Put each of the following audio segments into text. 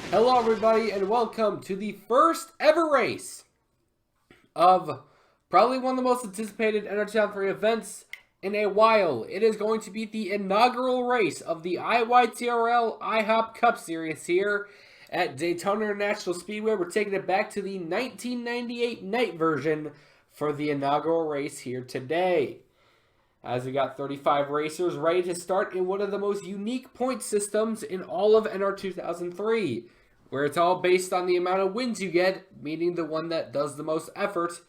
Hello everybody and welcome to the first ever race of probably one of the most anticipated NR2003 events in a while. It is going to be the inaugural race of the ITYRL IHOP Cup Series here at Daytona International Speedway. We're taking it back to the 1998 night version for the inaugural race here today. As we got 35 racers ready to start in one of the most unique point systems in all of NR2003, where it's all based on the amount of wins you get, meaning the one that does the most effort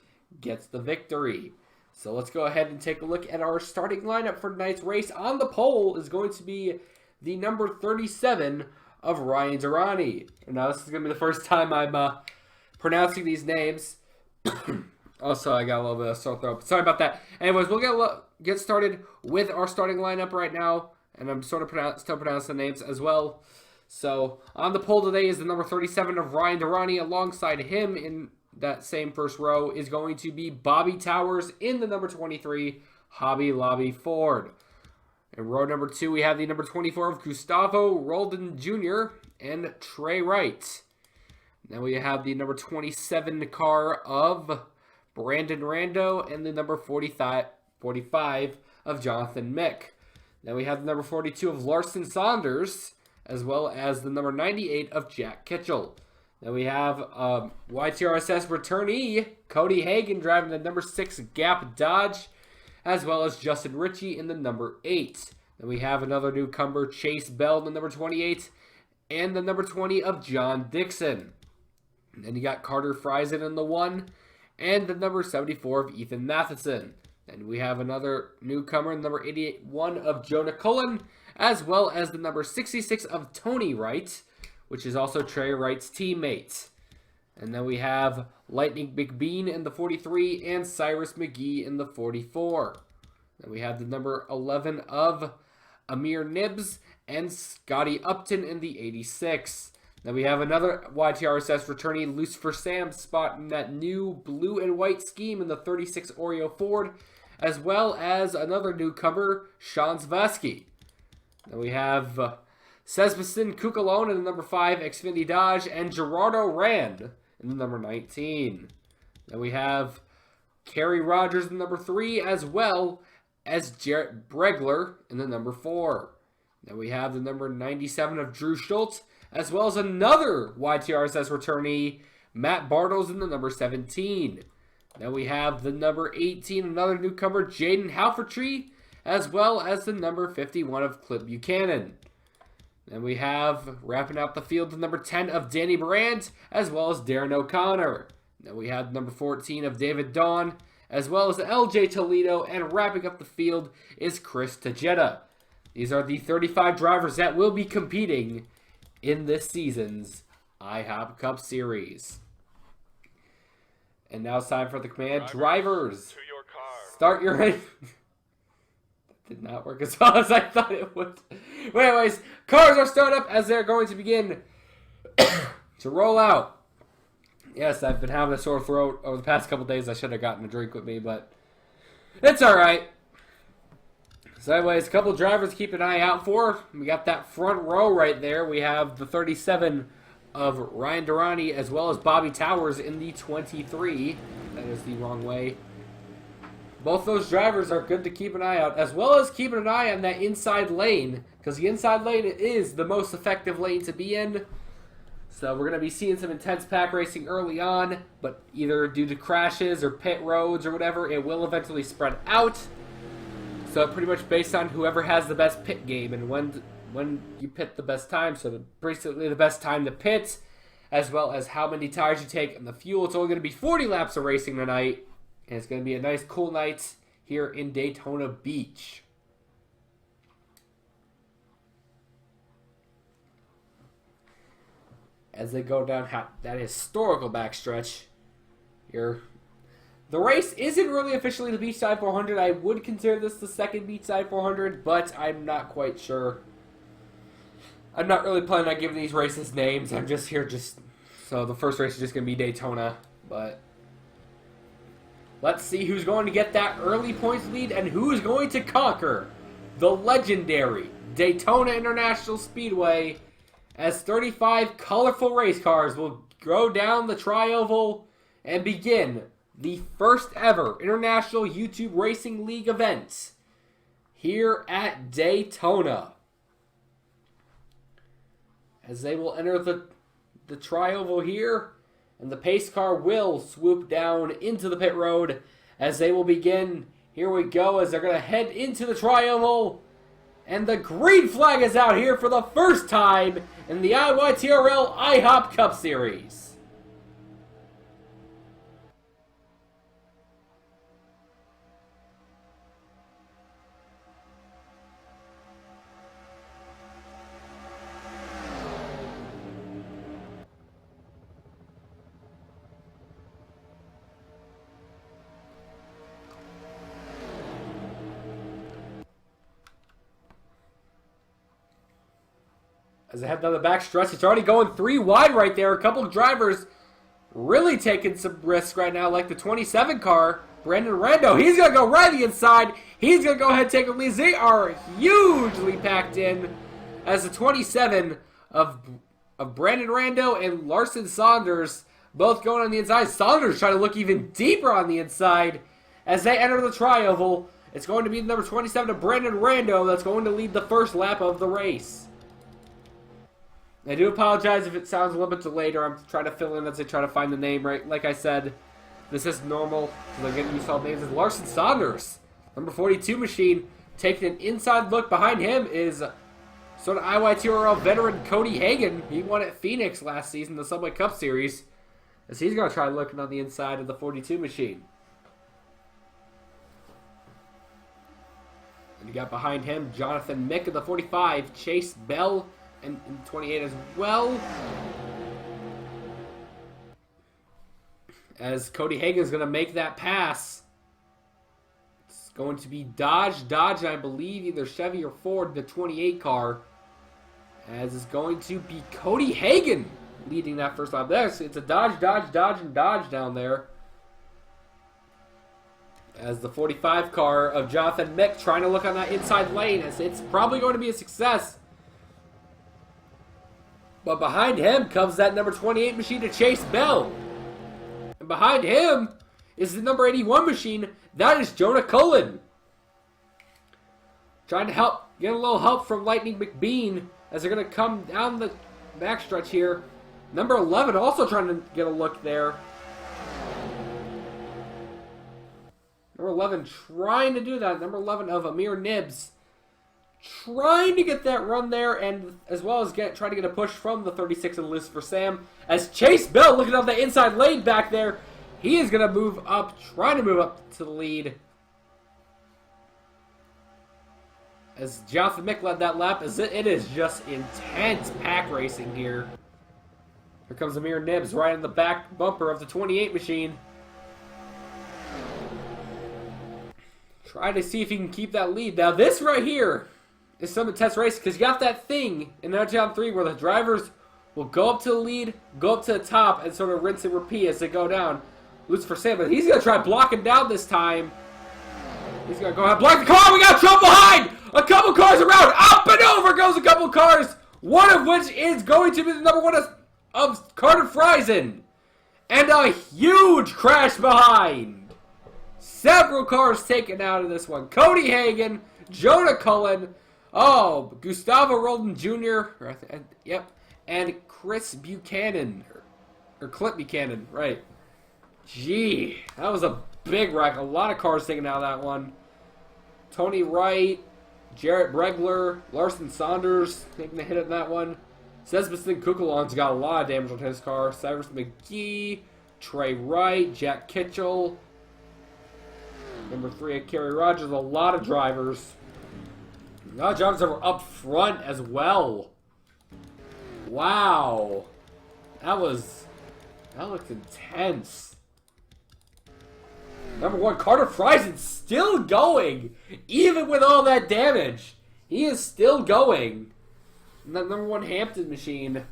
gets the victory. So let's go ahead and take a look at our starting lineup for tonight's race. On the pole is going to be the number 37 of Ryan Durrani. Now this is going to be the first time I'm pronouncing these names. Also, I got a little bit of sore throat. Sorry about that. Anyways, we'll get started with our starting lineup right now. And I'm sort of still pronouncing the names as well. So, on the pole today is the number 37 of Ryan Durrani. Alongside him in that same first row is going to be Bobby Towers in the number 23, Hobby Lobby Ford. In row number 2, we have the number 24 of Gustavo Roldan Jr. and Trey Wright. Then we have the number 27 car of Brandon Rando and the number 45 of Jonathan Mick. Then we have the number 42 of Larson Saunders, as well as the number 98 of Jack Kitchell. Then we have YTRSS returnee Cody Hagan driving the number 6 Gap Dodge, as well as Justin Ritchie in the number 8. Then we have another newcomer, Chase Bell in the number 28, and the number 20 of John Dixon. And then you got Carter Friesen in the 1, and the number 74 of Ethan Matheson. Then we have another newcomer, number 81 of Jonah Cullen, as well as the number 66 of Tony Wright, which is also Trey Wright's teammate. And then we have Lightning McBean in the 43 and Cyrus McGee in the 44. Then we have the number 11 of Amir Nibbs and Scotty Upton in the 86. Then we have another YTRSS returnee, Lucifer Sam, spotting that new blue and white scheme in the 36 Oreo Ford, as well as another newcomer, Sean Zvasky. Then we have Cesbison Kukalone in the number 5 Xfinity Dodge and Gerardo Rand in the number 19. Then we have Kerry Rogers in the number 3, as well as Jarrett Bregler in the number 4. Then we have the number 97 of Drew Schultz, as well as another YTRSS returnee, Matt Bartles in the number 17. Then we have the number 18, another newcomer, Jaden Halfertree, as well as the number 51 of Clip Buchanan. Then we have, wrapping out the field, the number 10 of Danny Brandt, as well as Darren O'Connor. Then we have number 14 of David Dawn, as well as LJ Toledo, and wrapping up the field is Chris Tajeda. These are the 35 drivers that will be competing in this season's IHOP Cup Series. And now it's time for the command. Drivers, to your car. Start your engine. That did not work as well as I thought it would. But anyways, cars are started up as they're going to begin to roll out. Yes, I've been having a sore throat over the past couple days. I should have gotten a drink with me, but it's alright. So anyways, a couple drivers to keep an eye out for. We got that front row right there. We have the 37 of Ryan Durrani, as well as Bobby Towers in the 23. That is the wrong way. Both those drivers are good to keep an eye out, as well as keeping an eye on that inside lane, because the inside lane is the most effective lane to be in. So we're going to be seeing some intense pack racing early on, but either due to crashes or pit roads or whatever, it will eventually spread out. So pretty much based on whoever has the best pit game and when you pit the best time. So basically the best time to pit, as well as how many tires you take and the fuel. It's only going to be 40 laps of racing tonight. And it's going to be a nice cool night here in Daytona Beach. As they go down that historical backstretch here. The race isn't really officially the Beachside 400. I would consider this the second Beachside 400, but I'm not quite sure. I'm not really planning on giving these races names. I'm just here so the first race is just going to be Daytona, but let's see who's going to get that early points lead and who is going to conquer the legendary Daytona International Speedway as 35 colorful race cars will go down the tri-oval and begin the first ever International YouTube Racing League event here at Daytona. As they will enter the tri-oval here, and the pace car will swoop down into the pit road as they will begin. Here we go as they're going to head into the tri-oval. And the green flag is out here for the first time in the ITYRL IHOP Cup Series. As they head down the back stretch, it's already going 3 wide right there. A couple of drivers really taking some risks right now, like the 27 car, Brandon Rando. He's going to go right the inside. He's going to go ahead and take the lead. They are hugely packed in as the 27 of Brandon Rando and Larson Saunders both going on the inside. Saunders trying to look even deeper on the inside as they enter the tri-oval. It's going to be the number 27 of Brandon Rando that's going to lead the first lap of the race. I do apologize if it sounds a little bit delayed, or I'm trying to fill in as I try to find the name right. Like I said, this is normal. I'm getting used to all names. It's Larson Saunders, number 42 machine, taking an inside look. Behind him is sort of IYTRL veteran Cody Hagan. He won at Phoenix last season, the Subway Cup Series, as he's going to try looking on the inside of the 42 machine. And you got behind him Jonathan Mick of the 45, Chase Bell and 28 as well. As Cody Hagan is going to make that pass. It's going to be Dodge, and I believe either Chevy or Ford, the 28 car. As it's going to be Cody Hagan leading that first lap. It's a Dodge, and Dodge down there. As the 45 car of Jonathan Mick trying to look on that inside lane. As it's probably going to be a success. But behind him comes that number 28 machine to Chase Bell. And behind him is the number 81 machine. That is Jonah Cullen. Trying to get a little help from Lightning McBean as they're going to come down the backstretch here. Number 11 also trying to get a look there. Number 11 trying to do that. Number 11 of Amir Nibs. Trying to get that run there, and as well as trying to get a push from the 36 of Lucifer Sam. As Chase Bell looking on the inside lane back there, he is going to move up, trying to move up to the lead. As Jonathan Mick led that lap, as it is just intense pack racing here. Here comes Amir Nibs right in the back bumper of the 28 machine. Try to see if he can keep that lead. Now this right here is some intense race because you got that thing in Round 3 where the drivers will go up to the lead, go up to the top, and sort of rinse and repeat as they go down. Lucifer Sam, but he's going to try blocking down this time. He's going to go ahead and block the car. We got trouble behind. A couple cars around. Up and over goes a couple cars. One of which is going to be the number 1 of Carter Friesen. And a huge crash behind. Several cars taken out of this one. Cody Hagan, Jonah Cullen, Gustavo Roldan Jr., yep, and Chris Buchanan, or Clint Buchanan, right. Gee, that was a big wreck. A lot of cars taken out of that one. Tony Wright, Jarrett Bregler, Larson Saunders taking a hit on that one. Sebastian Kukulon's got a lot of damage on his car. Cyrus McGee, Trey Wright, Jack Kitchell. Number 3 Kerry Rogers. A lot of drivers. A lot of drivers that were up front as well. Wow. That looked intense. Number 1, Carter Friesen still going. Even with all that damage. He is still going. And that number 1 Hampton machine.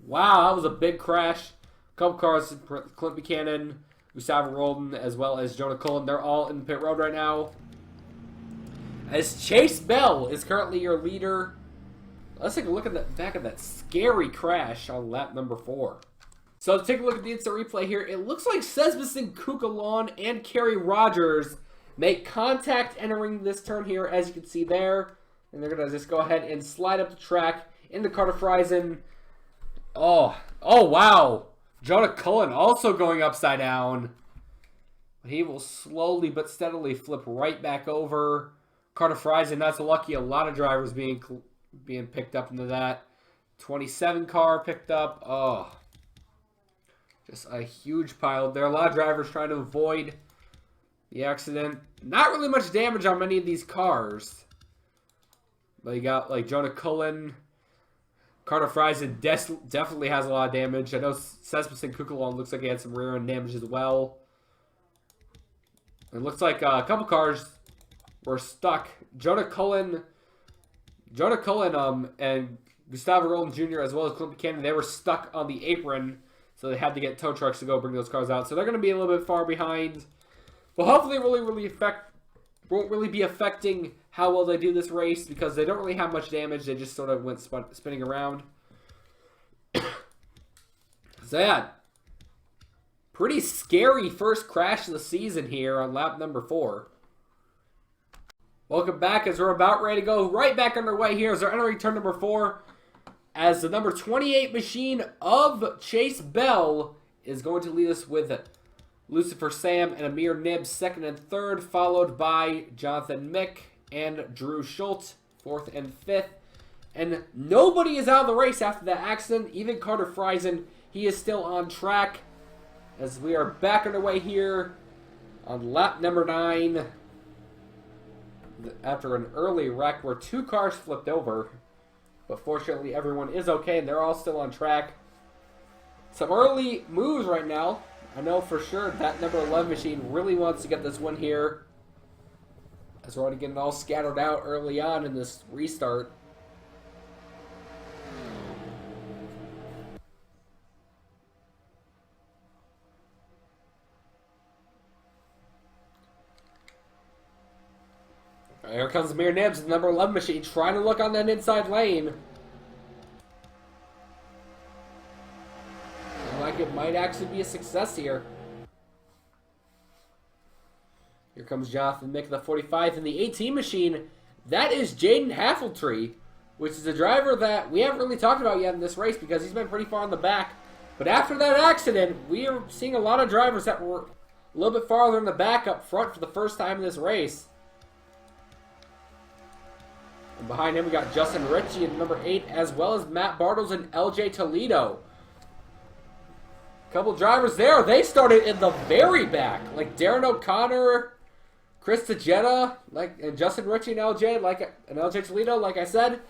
Wow, that was a big crash. A couple cars, Clint Buchanan, Gustavo Roldan, as well as Jonah Cullen. They're all in the pit road right now. As Chase Bell is currently your leader Let's take a look at the back of that scary crash on lap number 4. So let's take a look at the instant replay here. It looks like Cespeson, Kukalon, and Kerry Rogers make contact entering this turn here, as you can see there. And they're going to just go ahead and slide up the track into Carter Friesen. Oh, wow. Jonah Cullen also going upside down. He will slowly but steadily flip right back over. Carter Friesen, not so lucky. A lot of drivers being picked up into that. 27 car picked up. Oh, just a huge pile there. A lot of drivers trying to avoid the accident. Not really much damage on many of these cars. But you got like Jonah Cullen. Carter Friesen definitely has a lot of damage. I know Cespeson Kukalon looks like he had some rear end damage as well. It looks like a couple cars were stuck. Jonah Cullen and Gustavo Roland Jr. as well as Clint Buchanan, they were stuck on the apron, so they had to get tow trucks to go bring those cars out. So they're going to be a little bit far behind. But hopefully won't really be affecting how well they do this race because they don't really have much damage. They just sort of went spinning around. So yeah, pretty scary first crash of the season here on lap number 4. Welcome back as we're about ready to go right back underway here as we're entering turn number 4 as the number 28 machine of Chase Bell is going to lead us with Lucifer Sam and Amir Nibs second and third, followed by Jonathan Mick and Drew Schultz 4th and 5th. And nobody is out of the race after that accident. Even Carter Friesen, he is still on track as we are back underway here on lap number 9. After an early wreck where 2 cars flipped over. But fortunately everyone is okay and they're all still on track. Some early moves right now. I know for sure that number 11 machine really wants to get this win here. As we're already getting all scattered out early on in this restart. Here comes Amir Nibs, the number 11 machine, trying to look on that inside lane. Looks like it might actually be a success here. Here comes Jonathan Mick, the 45, and the 18 machine. That is Jaden Haffletree, which is a driver that we haven't really talked about yet in this race because he's been pretty far in the back. But after that accident, we are seeing a lot of drivers that were a little bit farther in the back up front for the first time in this race. And behind him, we got Justin Ritchie in number 8, as well as Matt Bartles and LJ Toledo. Couple drivers there. They started in the very back, like Darren O'Connor, Chris Tejeda, and Justin Ritchie and LJ Toledo. Like I said,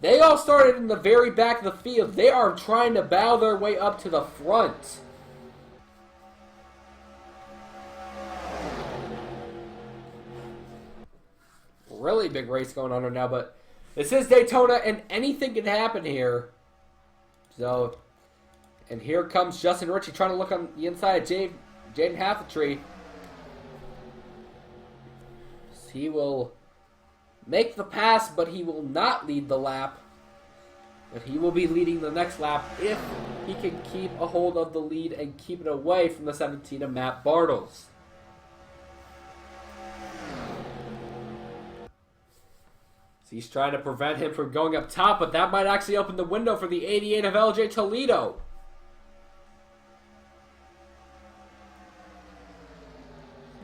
they all started in the very back of the field. They are trying to battle their way up to the front. Really big race going on right now, but this is Daytona and anything can happen here. So, and here comes Justin Ritchie trying to look on the inside of Jaden Haffletree. He will make the pass, but he will not lead the lap. But he will be leading the next lap if he can keep a hold of the lead and keep it away from the 17 of Matt Bartles. He's trying to prevent him from going up top, but that might actually open the window for the 88 of LJ Toledo.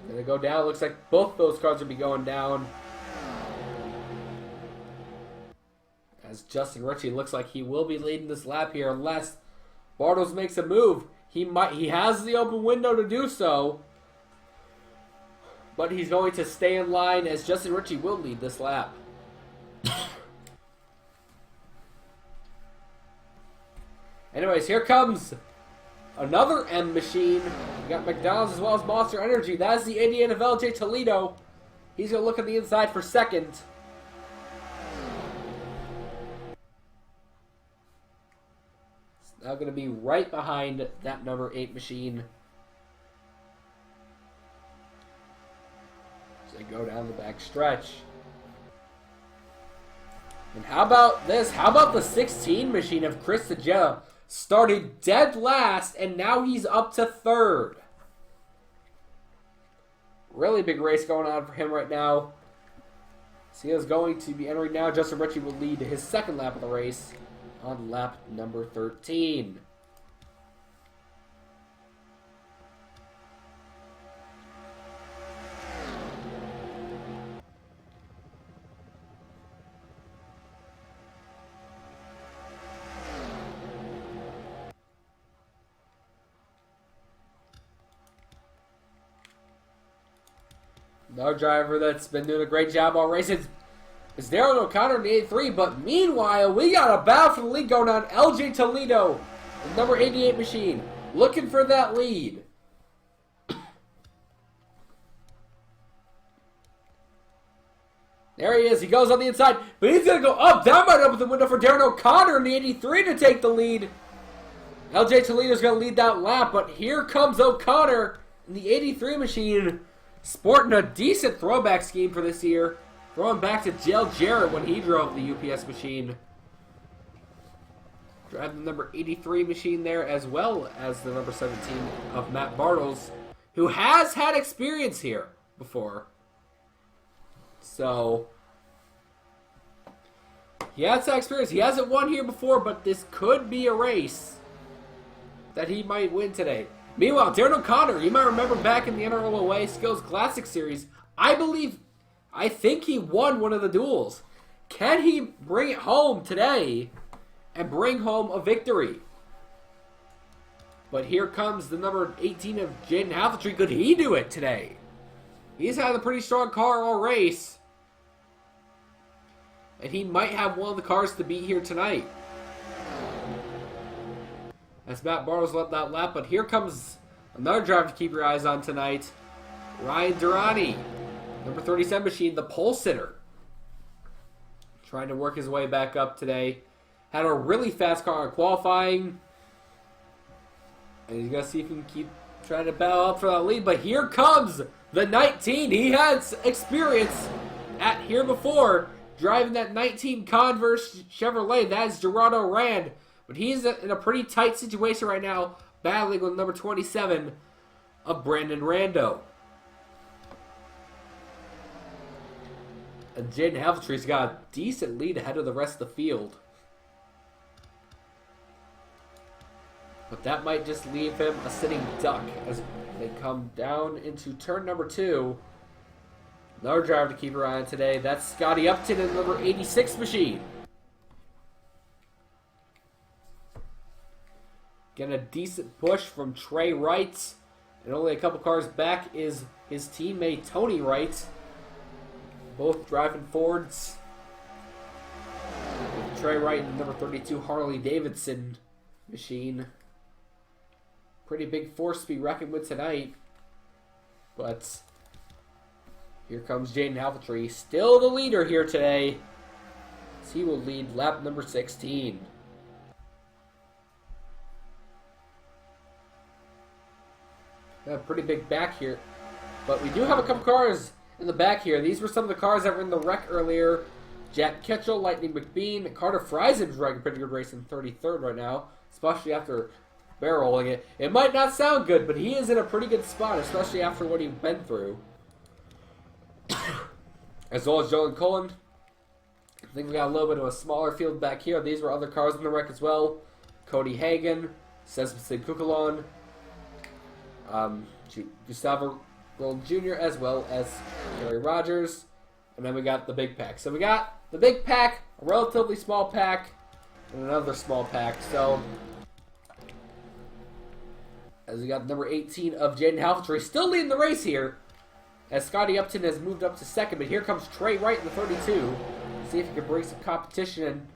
Gonna go down. Looks like both those cars will be going down. As Justin Ritchie looks like he will be leading this lap here unless Bartles makes a move. He has the open window to do so. But he's going to stay in line as Justin Ritchie will lead this lap. Anyways, here comes another M machine. We got McDonald's as well as Monster Energy. That's the 88 of LJ Toledo. He's going to look at the inside for second. It's now going to be right behind that number 8 machine. As they go down the back stretch. And how about this? How about the 16 machine of Chris Sajetta started dead last, and now he's up to third. Really big race going on for him right now. So he is going to be entering now. Justin Ritchie will lead his second lap of the race on lap number 13. Another driver that's been doing a great job all race is Darren O'Connor in the 83, but meanwhile, we got a battle for the lead going on. LJ Toledo, the number 88 machine, looking for that lead. There he is. He goes on the inside, but he's going to go up. That might open the window for Darren O'Connor in the 83 to take the lead. LJ Toledo's going to lead that lap, but here comes O'Connor in the 83 machine, sporting a decent throwback scheme for this year. Throwing back to Dale Jarrett when he drove the UPS machine. Driving the number 83 machine there, as well as the number 17 of Matt Bartles, who has had experience here before. So, he has that experience. He hasn't won here before, but this could be a race that he might win today. Meanwhile, Darren O'Connor, you might remember back in the NRLOA Skills Classic Series, I think he won one of the duels. Can he bring it home today and bring home a victory? But here comes the number 18 of Jaden Hazeltree. Could he do it today? He's had a pretty strong car all race. And he might have one of the cars to beat here tonight. As Matt Bartles led that lap, but here comes another driver to keep your eyes on tonight. Ryan Durrani, number 37 machine, the pole sitter. Trying to work his way back up today. Had a really fast car in qualifying. And he's going to see if he can keep trying to battle up for that lead. But here comes the 19. He has experience at here before, driving that 19 Converse Chevrolet. That is Gerardo Rand. But he's in a pretty tight situation right now, battling with number 27 of Brandon Rando. And Jaden Hazeltree's got a decent lead ahead of the rest of the field. But that might just leave him a sitting duck as they come down into turn number 2. Another driver to keep your eye on today. That's Scotty Upton in the number 86 machine. Getting a decent push from Trey Wright. And only a couple cars back is his teammate Tony Wright. Both driving Fords. With Trey Wright in the number 32 Harley Davidson machine. Pretty big force to be reckoned with tonight. But here comes Jaden Hazeltree. Still the leader here today. As he will lead lap number 16. Got a pretty big back here. But we do have a couple cars in the back here. These were some of the cars that were in the wreck earlier. Jack Ketchell, Lightning McBean, Carter Friesen's driving a pretty good race in 33rd right now, especially after barrel rolling it. It might not sound good, but he is in a pretty good spot, especially after what he's been through. As well as Jolan Cullen. I think we got a little bit of a smaller field back here. These were other cars in the wreck as well. Cody Hagan, Cespedes Cucalon, Gustavo Gold Jr., as well as Gary Rogers. And then we got the big pack. So we got the big pack, a relatively small pack, and another small pack. So, as we got number 18 of Jaden Hazeltree still leading the race here, as Scotty Upton has moved up to second. But here comes Trey Wright in the 32. See if he can bring some competition and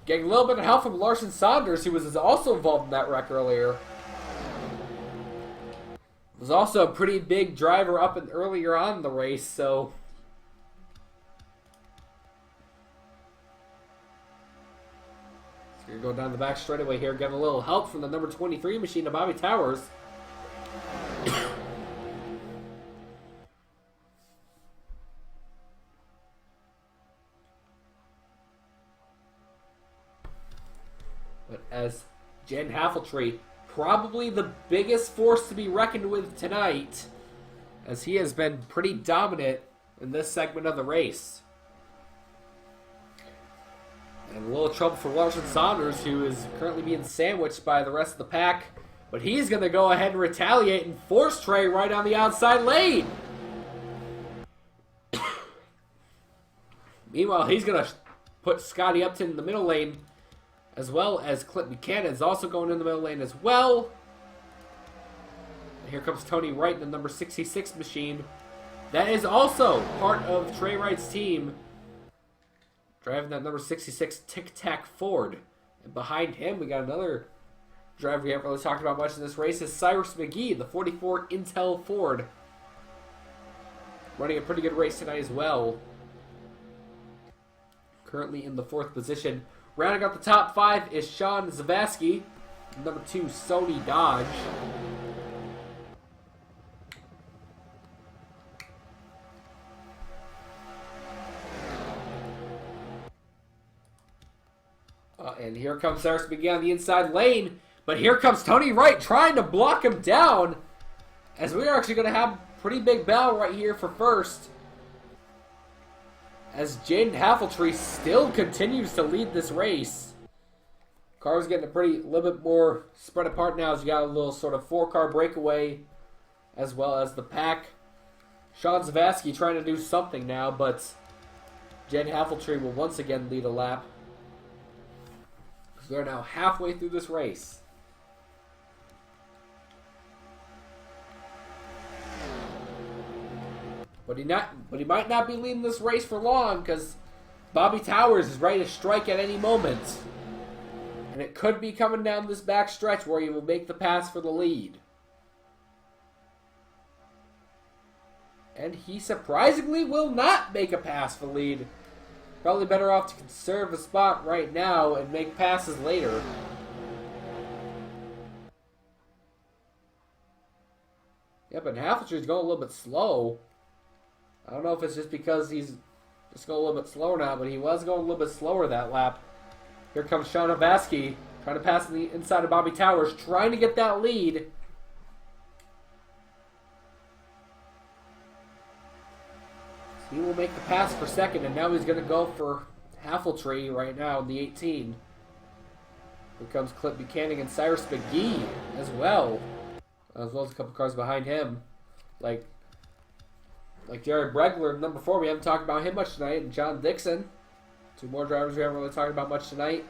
getting a little bit of help from Larson Saunders, who was also involved in that wreck earlier. Was also a pretty big driver up and earlier on in the race, so going to go down the back straightaway here, getting a little help from the number 23 machine of Bobby Towers. Jen Hafeltree, probably the biggest force to be reckoned with tonight, as he has been pretty dominant in this segment of the race. And a little trouble for Larson Saunders, who is currently being sandwiched by the rest of the pack. But he's going to go ahead and retaliate and force Trey right on the outside lane. Meanwhile, he's going to put Scotty Upton in the middle lane, as well as Clint Buchanan is also going in the middle lane as well. And here comes Tony Wright in the number 66 machine. That is also part of Trey Wright's team, driving that number 66 Tic Tac Ford. And behind him, we got another driver we haven't really talked about much in this race, is Cyrus McGee, the 44 Intel Ford. Running a pretty good race tonight as well. Currently in the 4th position. Rounding out the top 5 is Sean Zavasky, number 2 Sony Dodge. And here comes Cyrus McGee on the inside lane. But here comes Tony Wright trying to block him down, as we are actually going to have a pretty big battle right here for first, as Jaden Hafeltree still continues to lead this race. Cars getting a little bit more spread apart now, as you got a little sort of 4-car breakaway, as well as the pack. Sean Zavasky trying to do something now, but Jaden Hafeltree will once again lead a lap. They're now halfway through this race. But he might not be leading this race for long, because Bobby Towers is ready to strike at any moment. And it could be coming down this back stretch where he will make the pass for the lead. And he surprisingly will not make a pass for the lead. Probably better off to conserve a spot right now and make passes later. Yep, and Hafeltree's going a little bit slow. I don't know if it's just because he's just going a little bit slower now, but he was going a little bit slower that lap. Here comes Sean Zavasky trying to pass the inside of Bobby Towers, trying to get that lead. He will make the pass for second, and now he's going to go for Hafeltree right now in the 18. Here comes Clint Buchanan and Cyrus McGee as well as a couple cars behind him. Like Jared Bregler, number 4, we haven't talked about him much tonight, and John Dixon. 2 more drivers we haven't really talked about much tonight.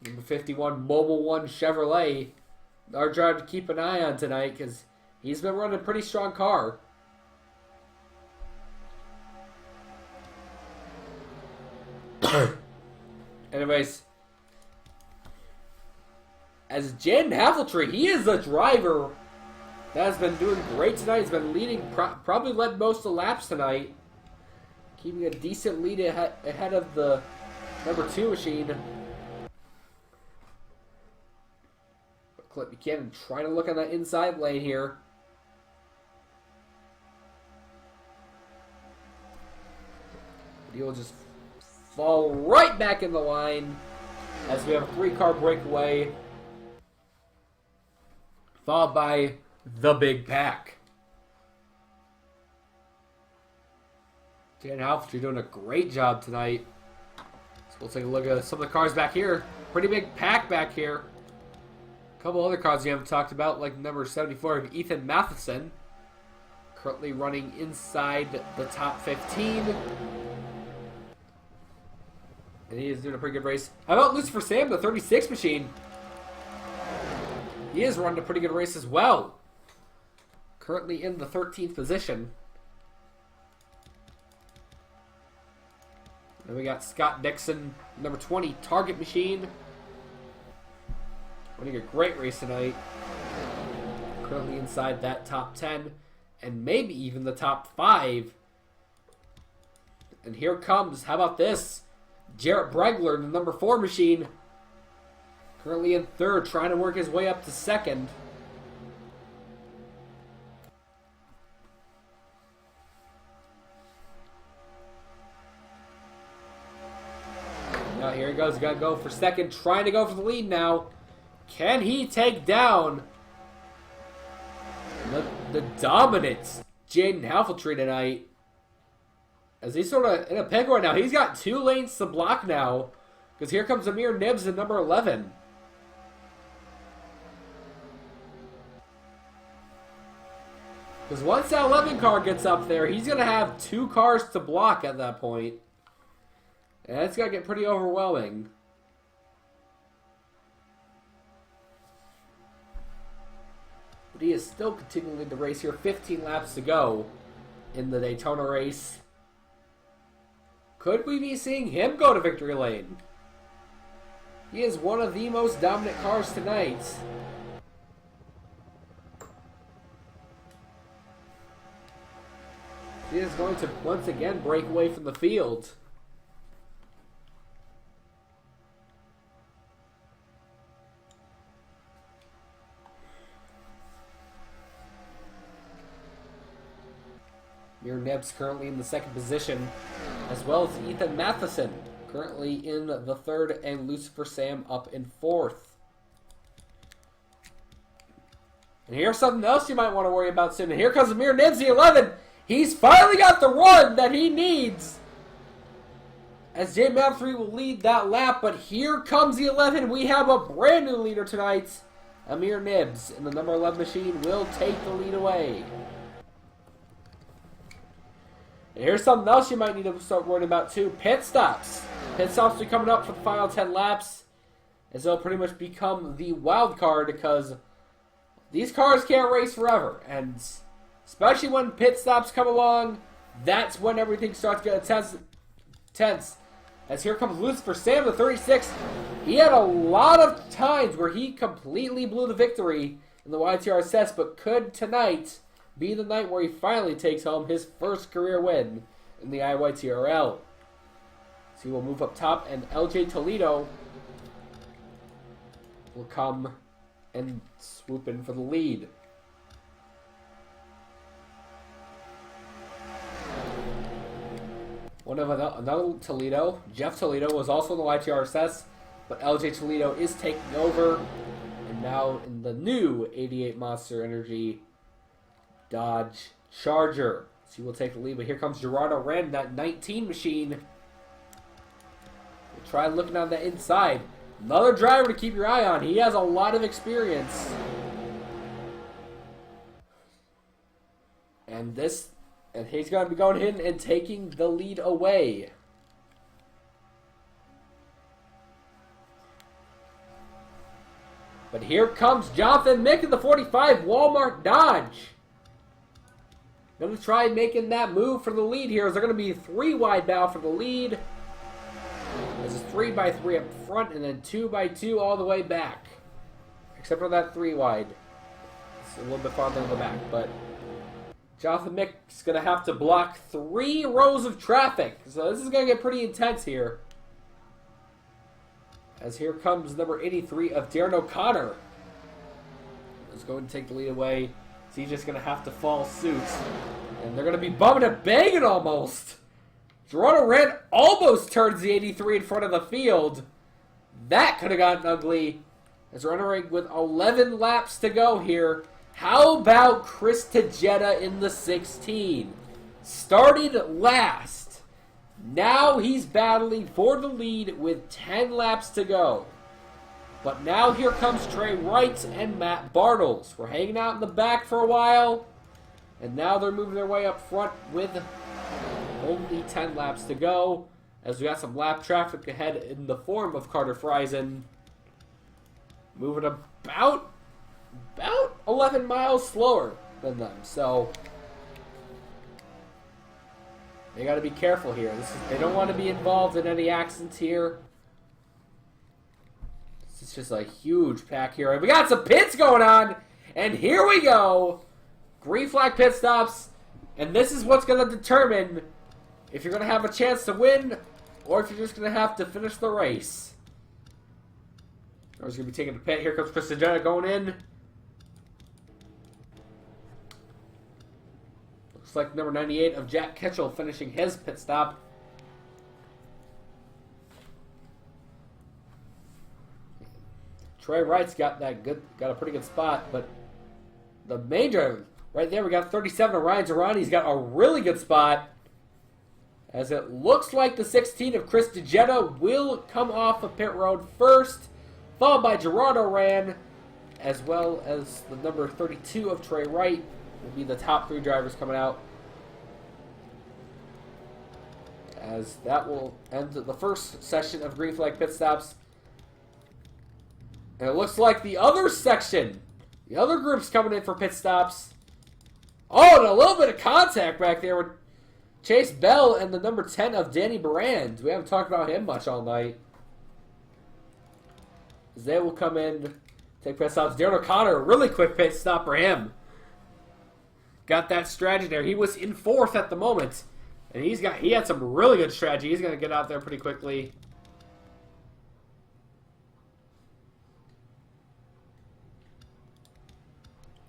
Number 51, Mobile One Chevrolet. Our driver to keep an eye on tonight, because he's been running a pretty strong car. Anyways, as Jaden Hafeltree, he is a driver that has been doing great tonight. He's been leading, probably led most of the laps tonight. Keeping a decent lead ahead of the number 2 machine. But Clint Buchanan trying to look on that inside lane here. But he will just fall right back in the line as we have a 3-car breakaway, followed by the big pack. Dan Hafeltree doing a great job tonight. So we'll take a look at some of the cars back here. Pretty big pack back here. A couple other cars we haven't talked about, like number 74 of Ethan Matheson, currently running inside the top 15. And he is doing a pretty good race. How about Lucifer Sam, the 36 machine? He is running a pretty good race as well. Currently in the 13th position. Then we got Scott Dixon, number 20, Target Machine. Running a great race tonight. Currently inside that top 10. And maybe even the top 5. And here comes, how about this? Jarrett Bregler, the number 4 machine. Currently in 3rd, trying to work his way up to 2nd. here he goes. He's got to go for second. Trying to go for the lead now. Can he take down the dominant Jaden Halfeltree tonight? As he's sort of in a pickle right now. He's got 2 lanes to block now. Because here comes Amir Nibs at number 11. Because once that 11 car gets up there, he's going to have 2 cars to block at that point. And it's going to get pretty overwhelming. But he is still continuing the race here. 15 laps to go in the Daytona race. Could we be seeing him go to victory lane? He is one of the most dominant cars tonight. He is going to once again break away from the field. Mir Neb's currently in the 2nd position, as well as Ethan Matheson, currently in the 3rd, and Lucifer Sam up in 4th. And here's something else you might want to worry about soon. And here comes Amir Nibs, the 11. He's finally got the run that he needs. As Jaden Halfeltree will lead that lap, but here comes the 11. We have a brand new leader tonight. Amir Nibs in the number 11 machine will take the lead away. And here's something else you might need to start worrying about too. Pit stops. Pit stops are coming up for the final 10 laps. As they'll pretty much become the wild card because these cars can't race forever. And especially when pit stops come along, that's when everything starts to get tense. As here comes Lucifer Sam, the 36. He had a lot of times where he completely blew the victory in the ITYRL, but could tonight be the night where he finally takes home his first career win in the ITYRL. So he will move up top, and LJ Toledo will come and swoop in for the lead. Another Toledo, Jeff Toledo, was also in the ITYRL, but LJ Toledo is taking over, and now in the new 88 Monster Energy Dodge Charger. So he will take the lead, but here comes Gerardo Wren, that 19 machine. We'll try looking on the inside. Another driver to keep your eye on. He has a lot of experience. And he's going to be going in and taking the lead away. But here comes Jonathan Mick in the 45 Walmart Dodge. Going to try making that move for the lead here. They're going to be 3 wide bow for the lead. This is 3x3 up front and then 2x2 all the way back. Except for that 3 wide. It's a little bit farther in the back, but Jonathan Mick's going to have to block 3 rows of traffic. So this is going to get pretty intense here. As here comes number 83 of Darren O'Connor. Is going to take the lead away. So he's just going to have to follow suit. And they're going to be bumming and banging almost. Gerardo Wren almost turns the 83 in front of the field. That could have gotten ugly. As we're entering with 11 laps to go here. How about Chris Tejeda in the 16? Started last. Now he's battling for the lead with 10 laps to go. But now here comes Trey Wright and Matt Bartles. We're hanging out in the back for a while. And now they're moving their way up front with only 10 laps to go. As we got some lap traffic ahead in the form of Carter Friesen. Moving about 11 miles slower than them. So they got to be careful here. They don't want to be involved in any accidents here. This is just a huge pack here. And we got some pits going on. And here we go. Green flag pit stops. And this is what's going to determine if you're going to have a chance to win or if you're just going to have to finish the race. Car's going to be taking the pit. Here comes Chris Tejeda going in. Looks like number 98 of Jack Ketchell finishing his pit stop. Trey Wright's got a pretty good spot, but the main driver right there, we got 37 of Ryan Girardi's got a really good spot. As it looks like the 16 of Chris DeJetta will come off of pit road first, followed by Gerardo Rand, as well as the number 32 of Trey Wright will be the top 3 drivers coming out. As that will end the first session of green flag pit stops. And it looks like the other section, the other group's coming in for pit stops. Oh, and a little bit of contact back there with Chase Bell and the number 10 of Danny Barand. We haven't talked about him much all night. As they will come in, take pit stops. Darren O'Connor, really quick pit stop for him. Got that strategy there. He was in 4th at the moment. And he had some really good strategy. He's going to get out there pretty quickly.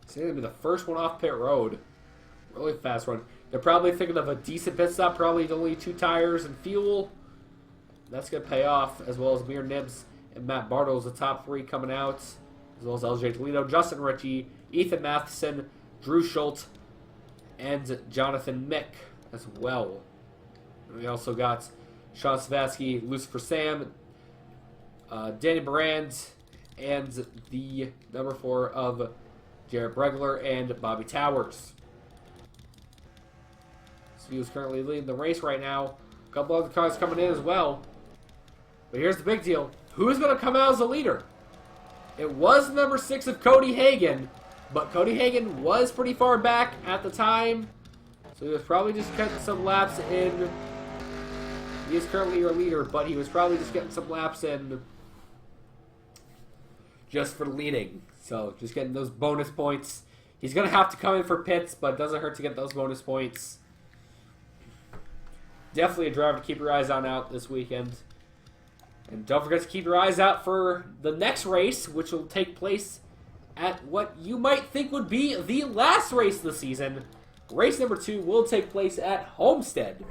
He's going to be the first one off pit road. Really fast run. They're probably thinking of a decent pit stop. Probably only 2 tires and fuel. That's going to pay off. As well as Mir Nibs and Matt Bartles, the top 3 coming out. As well as LJ Toledo, Justin Ritchie, Ethan Matheson, Drew Schultz, and Jonathan Mick as well. And we also got Sean Savatsky, Lucifer Sam, Danny Barand, and the number 4 of Jarrett Bregler and Bobby Towers. So he was currently leading the race right now. A couple other cars coming in as well. But here's the big deal. Who's going to come out as the leader? It was number 6 of Cody Hagan, but Cody Hagan was pretty far back at the time. So he was probably just getting some laps in. He is currently your leader, but he was probably just getting some laps in just for leading. So just getting those bonus points. He's going to have to come in for pits, but it doesn't hurt to get those bonus points. Definitely a driver to keep your eyes on out this weekend. And don't forget to keep your eyes out for the next race, which will take place at what you might think would be the last race of the season. Race number 2 will take place at Homestead,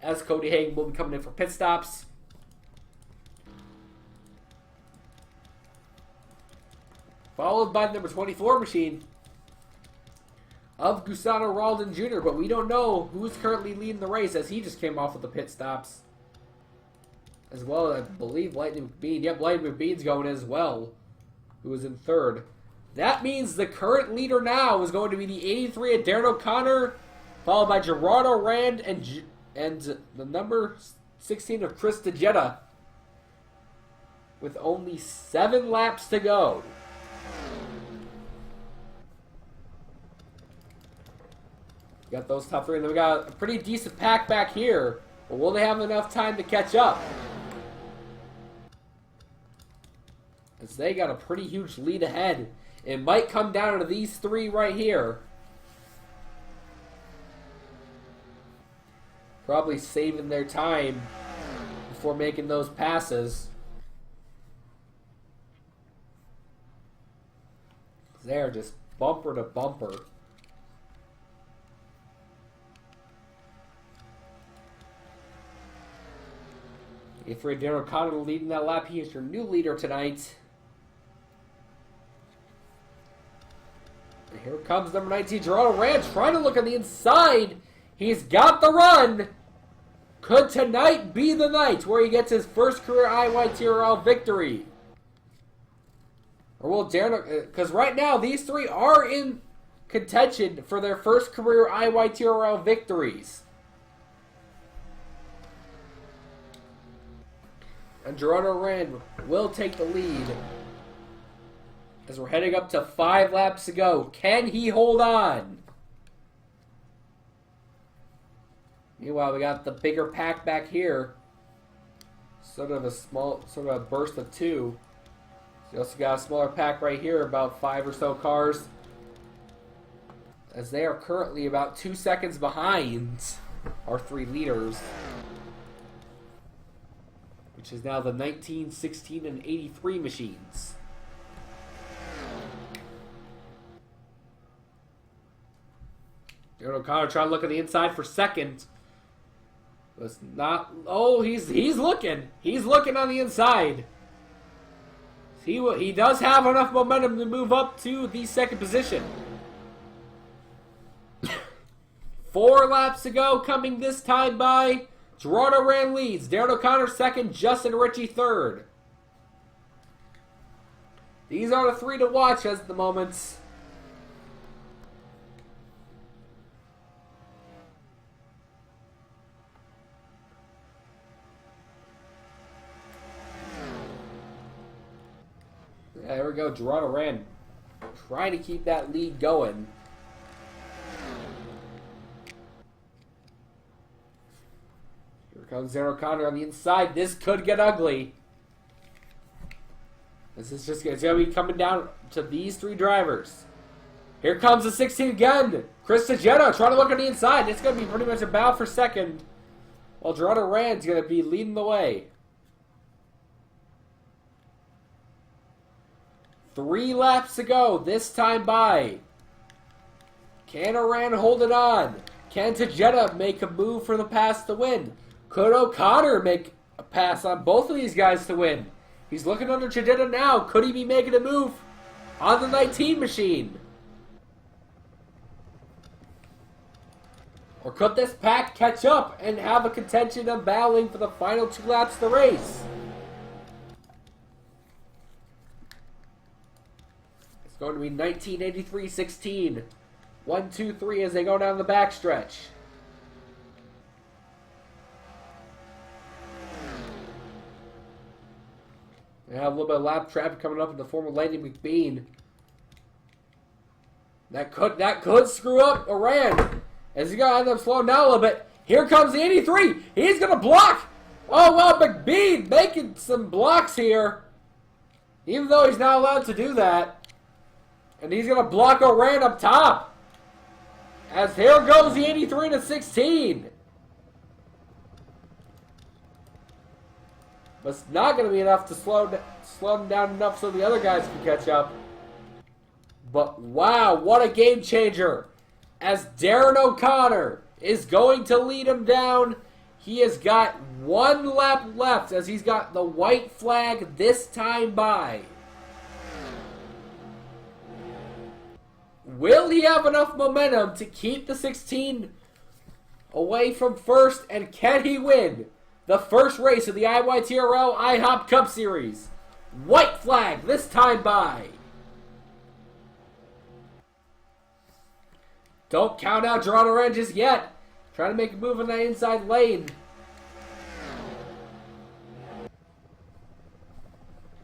as Cody Hagan will be coming in for pit stops. Followed by the number 24 machine of Gustavo Ralden Jr., but we don't know who's currently leading the race as he just came off with the pit stops. As well, I believe Lightning McBean. Yep, Lightning McBean's going as well, who was in 3rd. That means the current leader now is going to be the 83 of Darren O'Connor, followed by Gerardo Rand and the number 16 of Chris DeJetta, with only 7 laps to go. We got those top 3, and then we got a pretty decent pack back here. But will they have enough time to catch up? As they got a pretty huge lead ahead. It might come down to these 3 right here. Probably saving their time before making those passes. They're just bumper to bumper. If you're Darren O'Connor leading that lap, he is your new leader tonight. And here comes number 19, Gerardo Rand, trying to look on the inside. He's got the run. Could tonight be the night where he gets his first career ITYRL victory? Or will Darren, because right now these 3 are in contention for their first career ITYRL victories. And Gerardo Rand will take the lead as we're heading up to 5 laps to go. Can he hold on? Meanwhile, we got the bigger pack back here. Sort of a burst of 2. So you also got a smaller pack right here, about 5 or so cars. As they are currently about 2 seconds behind our 3 leaders, which is now the 19, 16, and 83 machines. Darren O'Connor trying to look on the inside for second. Was not. Oh, he's looking. He's looking on the inside. He does have enough momentum to move up to the second position. 4 laps to go, coming this time by. Gerardo Rand leads. Darren O'Connor second. Justin Ritchie third. These are the 3 to watch at the moment. There we go, Gerardo Rand trying to keep that lead going. Here comes Darren O'Connor on the inside. This could get ugly. This is just it's going to be coming down to these 3 drivers. Here comes the 16 again. Chris Tejeda trying to look on the inside. It's going to be pretty much a battle for second. While Gerardo Rand's going to be leading the way. 3 laps to go, this time by. Can Rand hold it on? Can Tejeda make a move for the pass to win? Could O'Connor make a pass on both of these guys to win? He's looking under Tejeda now. Could he be making a move on the 19 machine? Or could this pack catch up and have a contention of battling for the final 2 laps of the race? Going to be 1983-16. 1, 2, 3 as they go down the backstretch. They have a little bit of lap traffic coming up in the form of Lightning McBean. That could screw up Rand. As he's going to end up slowing down a little bit. Here comes the 83. He's going to block. Oh, well, McBean making some blocks here. Even though he's not allowed to do that. And he's going to block Rand up top. As here goes the 83 to 16. But it's not going to be enough to slow him down enough so the other guys can catch up. But wow, what a game changer. As Darren O'Connor is going to lead him down. He has got 1 lap left as he's got the white flag this time by. Will he have enough momentum to keep the 16 away from first? And can he win the first race of the IYTRL IHOP Cup Series? White flag this time by. Don't count out Gerardo Rand just yet. Trying to make a move in that inside lane.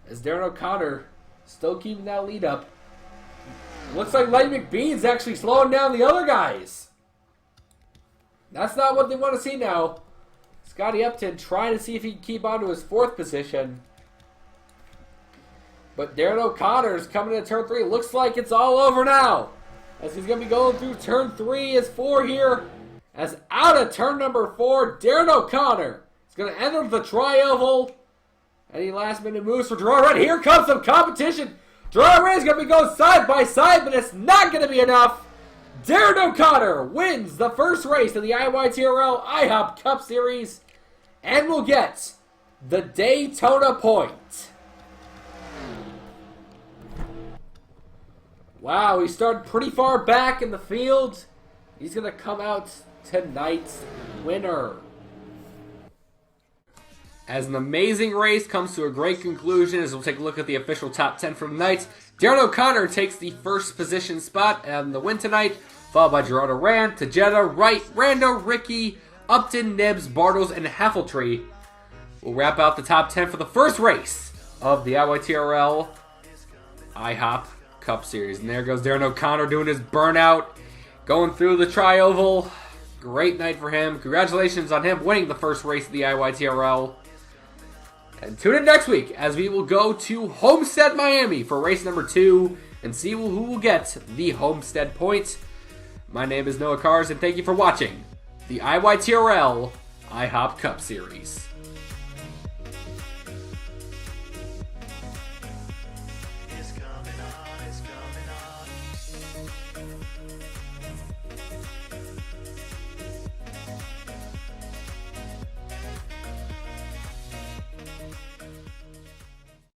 As Darren O'Connor still keeping that lead up. Looks like Lightning McBean's actually slowing down the other guys. That's not what they want to see now. Scotty Upton trying to see if he can keep on to his 4th position. But Darren O'Connor's coming to turn 3. Looks like it's all over now. As he's going to be going through turn 3 as 4 here. As out of turn number 4, Darren O'Connor is going to enter the tri-oval. Any last minute moves for Gerardo Rand? Here comes some competition. Gerardo Rand is going to be going side by side, but it's not going to be enough. Darren O'Connor wins the first race of the IYTRL IHOP Cup Series and will get the Daytona point. Wow, he started pretty far back in the field. He's going to come out tonight's winner. As an amazing race comes to a great conclusion, as we'll take a look at the official top 10 for the night, Darren O'Connor takes the first position spot and the win tonight, followed by Gerardo Rand, Tejeda, Wright, Rando, Ricky, Upton, Nibbs, Bartles, and Heffeltree. We'll wrap out the top 10 for the first race of the IYTRL IHOP Cup Series. And there goes Darren O'Connor doing his burnout, going through the tri-oval. Great night for him. Congratulations on him winning the first race of the IYTRL. And tune in next week as we will go to Homestead, Miami for race number 2 and see who will get the Homestead point. My name is Noah Cars and thank you for watching the IYTRL IHOP Cup Series.